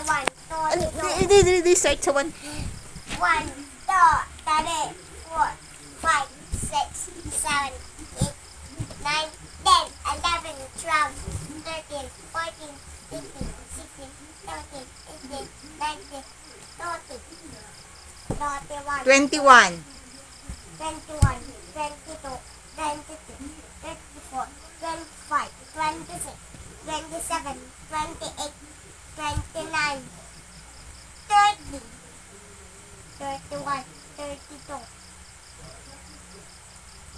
21, Di start sa 1. 1, 2, 3, 4, 5, 6, 7, 8, 9, 10, 11, 12, 13, 14, 15, 16, 17, 18, 19, 20, 21, 21. 21, 22, 23, 24, 25, 26, 27, 28, 29, 30, 31, 32,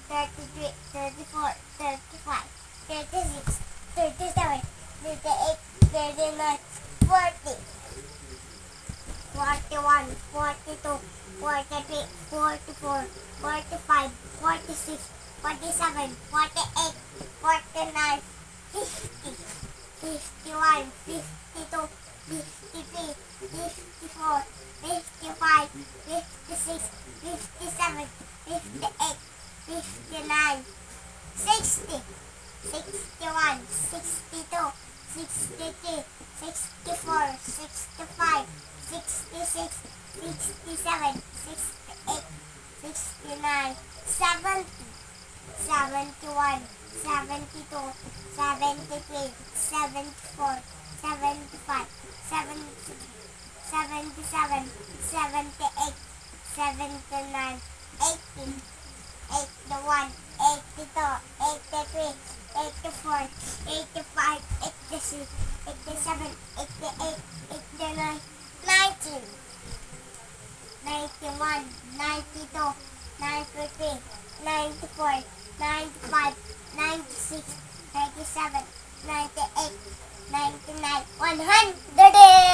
33, 34, 35, 36, 37, 38, 39, 40, 41, 42, 43, 44, 45, 46, 47, 48, 49, 50, 51, 52, 53, 54, 55, 56, 57, 58, 59, 60, 61, 62, 63, 64, 65, 66, 67, 68, 69, 70, 71, 72, 73, 74, 75, 76, 77, 78, 79, 80, 81, 82, 83, 84, 85, 86, 87, 88, 89, 90, 91, 92, 93, 94, 95, 96, 97, 98, 99, 100!